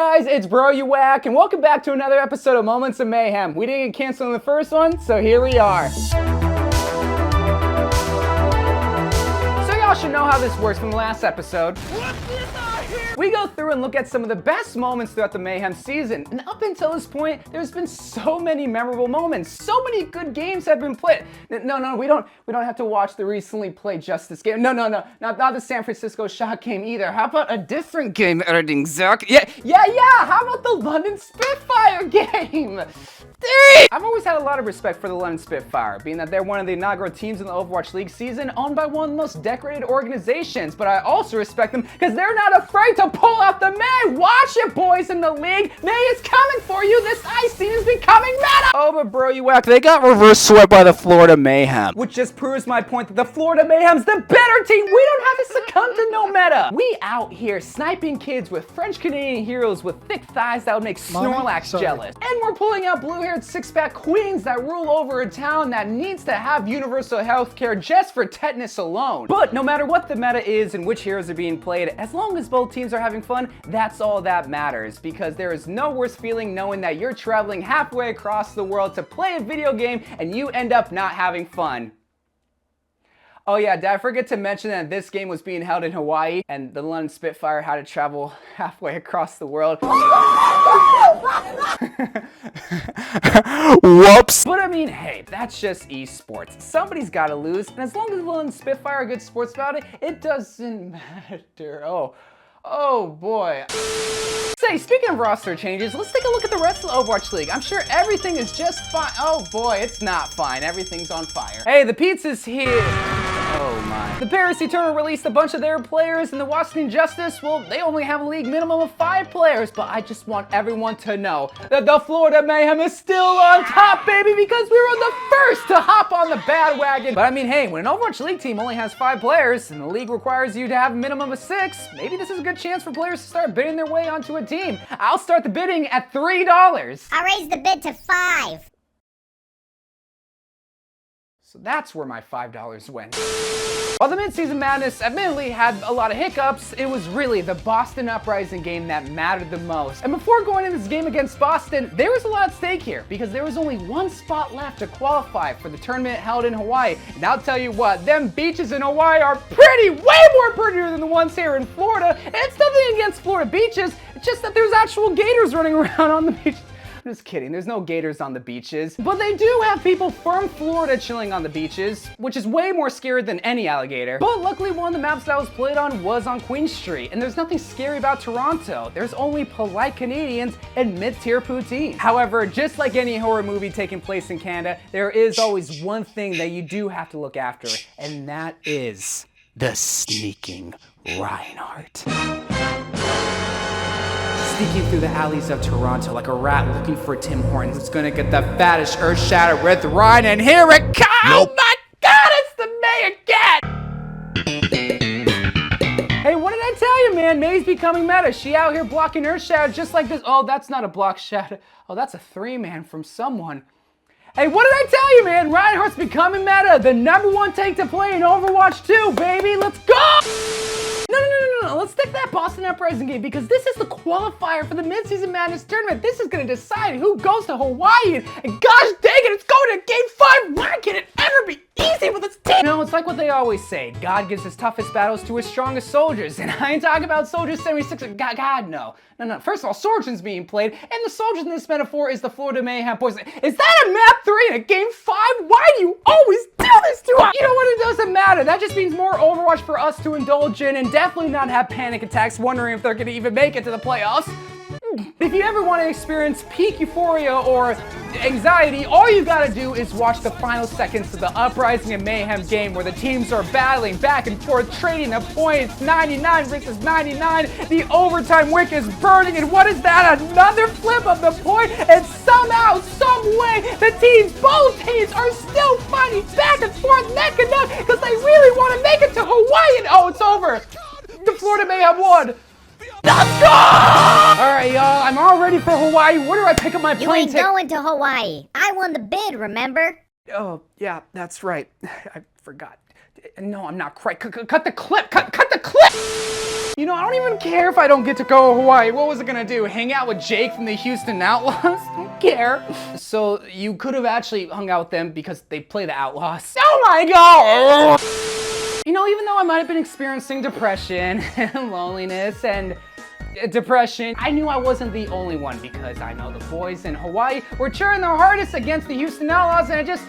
guys, it's Wack, and welcome back to another episode of Moments of Mayhem. We didn't get canceled in the first one, so here we are. So y'all should know how this works from the last episode. We go through and look at some of the best moments throughout the Mayhem season, and up until this point, there's been so many memorable moments. So many good games have been played. No, we don't have to watch the recently played Justice game. No, not the San Francisco Shock game either. How about a different game editing, Zach? Yeah. How about the London Spitfire game? I've always had a lot of respect for the London Spitfire, being that they're one of the inaugural teams in the Overwatch League season, owned by one of the most decorated organizations, but I also respect them because they're not afraid to pull out the May. Watch it, boys in the league. May is coming for you. This ice scene is becoming meta. Oh, but bro, you whack. They got reverse swept by the Florida Mayhem, which just proves my point that the Florida Mayhem's the better team. We don't have to succumb to no meta. We out here sniping kids with French Canadian heroes with thick thighs that would make Snorlax jealous. And we're pulling out blue-haired six-pack queens that rule over a town that needs to have universal health care just for tetanus alone. But no matter what the meta is and which heroes are being played, as long as both teams are having fun, that's all that matters, because there is no worse feeling knowing that you're traveling halfway across the world to play a video game and you end up not having fun. Oh yeah, did I forget to mention that this game was being held in Hawaii and the London Spitfire had to travel halfway across the world? Whoops. But I mean, hey, that's just esports. Somebody's gotta lose, and as long as the London Spitfire are good sports about it, it doesn't matter. Oh boy. Say, speaking of roster changes, let's take a look at the rest of the Overwatch League. I'm sure everything is just fine. Oh boy, it's not fine. Everything's on fire. Hey, the pizza's here. Oh my. The Paris Eternal released a bunch of their players, and the Washington Justice, well, they only have a league minimum of 5 players, but I just want everyone to know that the Florida Mayhem is still on top, baby, because we were the first to hop on the bandwagon. But I mean, hey, when an Overwatch League team only has 5 players, and the league requires you to have a minimum of 6, maybe this is a good chance for players to start bidding their way onto a team. I'll start the bidding at $3. I'll raise the bid to 5. So that's where my $5 went. While the Mid-Season Madness admittedly had a lot of hiccups, it was really the Boston Uprising game that mattered the most. And before going into this game against Boston, there was a lot at stake here because there was only one spot left to qualify for the tournament held in Hawaii. And I'll tell you what, them beaches in Hawaii are way more prettier than the ones here in Florida. And it's nothing against Florida beaches, it's just that there's actual gators running around on the beach. I'm just kidding, there's no gators on the beaches. But they do have people from Florida chilling on the beaches, which is way more scary than any alligator. But luckily one of the maps that I was played on was on Queen Street, and there's nothing scary about Toronto. There's only polite Canadians and mid-tier poutine. However, just like any horror movie taking place in Canada, there is always one thing that you do have to look after, and that is the sneaking Reinhardt. Sneaking through the alleys of Toronto like a rat looking for Tim Hortons who's gonna get the fattest earth shatter with Ryan, and here it comes! Nope. Oh my god, it's the May again! Hey, what did I tell you, man? May's becoming meta. She out here blocking earth shatter just like this. Oh, that's not a block shatter. Oh, that's a 3-man from someone. Hey, what did I tell you, man? Reinhardt's becoming meta. The #1 take to play in Overwatch 2, baby. Let's go! No, let's stick to that Boston Uprising game because this is the qualifier for the Mid-Season Madness tournament. This is gonna decide who goes to Hawaii, and gosh dang it, it's going to Game 5. Why can it ever be easy with this team? You know, it's like what they always say, God gives his toughest battles to his strongest soldiers, and I ain't talking about Soldier 76, God, no. First of all, Soldier's being played, and the soldiers in this metaphor is the Florida Mayhem boys. Is that a map 3 in a Game 5? Why do you always do this to us? You know what, it doesn't matter. That just means more Overwatch for us to indulge in, and definitely not have panic attacks wondering if they're gonna even make it to the playoffs. If you ever want to experience peak euphoria or anxiety, all you gotta do is watch the final seconds of the Uprising and Mayhem game where the teams are battling back and forth, trading the points, 99 versus 99, the overtime wick is burning, and what is that? Another flip of the point, and somehow, some way, both teams are still fighting back and forth, neck and neck, because they really want to make it to Hawaii, and oh, it's over. The Florida Mayhem won. Let's go! Alright, y'all, I'm all ready for Hawaii. Where do I pick up my plane ticket? You ain't going to Hawaii. I won the bid, remember? Oh, yeah, that's right. I forgot. No, I'm not crying. Cut the clip. Cut the clip. You know, I don't even care if I don't get to go to Hawaii. What was I gonna do? Hang out with Jake from the Houston Outlaws? I don't care. So you could have actually hung out with them because they play the Outlaws. Oh my God! You know, even though I might have been experiencing depression and loneliness and depression, I knew I wasn't the only one because I know the boys in Hawaii were cheering their hardest against the Houston Outlaws, and it just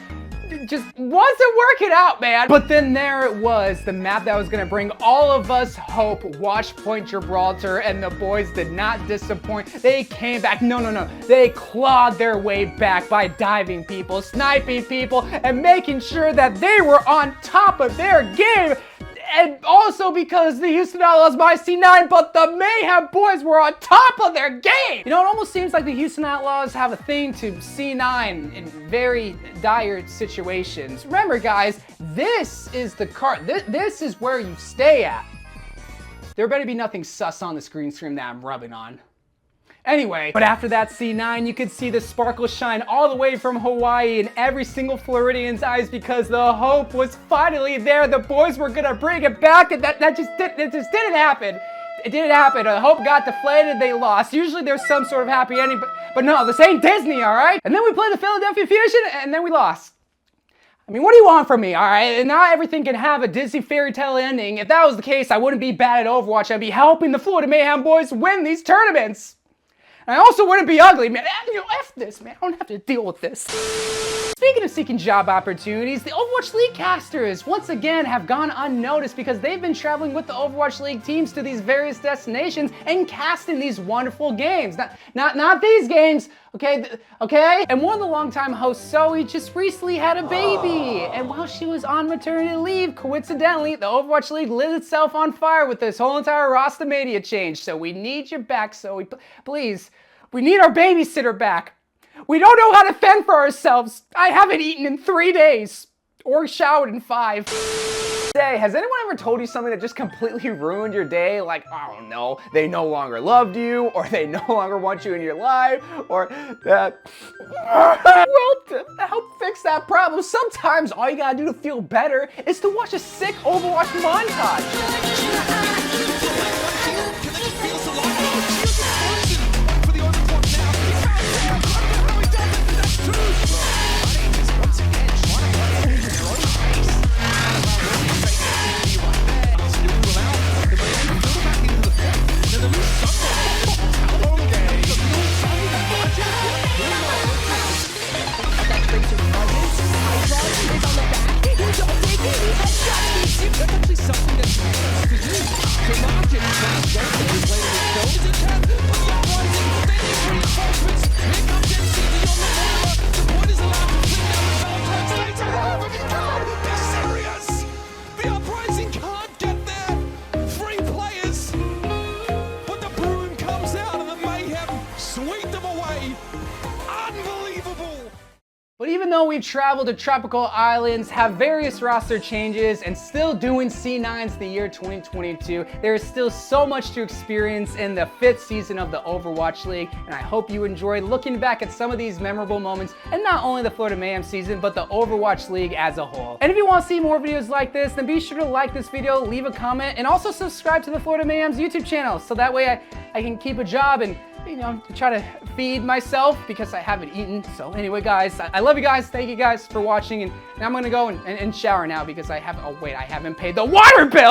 wasn't working out, man. But then there it was, the map that was gonna bring all of us hope, Watch Point Gibraltar, and the boys did not disappoint. They came back. No. They clawed their way back by diving people, sniping people, and making sure that they were on top of their game. And also because the Houston Outlaws by C9, but the Mayhem boys were on top of their game. You know, it almost seems like the Houston Outlaws have a thing to C9 in very dire situations. Remember, guys, this is the card. This is where you stay at. There better be nothing sus on the screen that I'm rubbing on. Anyway, but after that C9, you could see the sparkle shine all the way from Hawaii in every single Floridian's eyes because the hope was finally there. The boys were gonna bring it back, and that just didn't happen. It didn't happen. The hope got deflated, they lost. Usually there's some sort of happy ending, but no, this ain't Disney, all right? And then we played the Philadelphia Fusion, and then we lost. I mean, what do you want from me, all right? And not everything can have a Disney fairy tale ending. If that was the case, I wouldn't be bad at Overwatch. I'd be helping the Florida Mayhem boys win these tournaments. And I also wouldn't be ugly, man. You know, F this, man. I don't have to deal with this. Speaking of seeking job opportunities, the Overwatch League casters once again have gone unnoticed because they've been traveling with the Overwatch League teams to these various destinations and casting these wonderful games. Not these games, okay? And one of the longtime hosts, Zoe, just recently had a baby. And while she was on maternity leave, coincidentally, the Overwatch League lit itself on fire with this whole entire roster media change. So we need you back, Zoe. Please, we need our babysitter back. We don't know how to fend for ourselves. I haven't eaten in 3 days or showered in 5. Hey, has anyone ever told you something that just completely ruined your day? Like, I don't know, they no longer loved you, or they no longer want you in your life, or that. Well, to help fix that problem, sometimes all you gotta do to feel better is to watch a sick Overwatch montage. But even though we've traveled to tropical islands, have various roster changes, and still doing C9s the year 2022, there is still so much to experience in the 5th season of the Overwatch League, and I hope you enjoyed looking back at some of these memorable moments, and not only the Florida Mayhem season, but the Overwatch League as a whole. And if you want to see more videos like this, then be sure to like this video, leave a comment, and also subscribe to the Florida Mayhem's YouTube channel, so that way I can keep a job and, you know, try to feed myself because I haven't eaten. So anyway, guys, I love you guys. Thank you guys for watching. And now I'm gonna go and shower now because I haven't paid the water bill.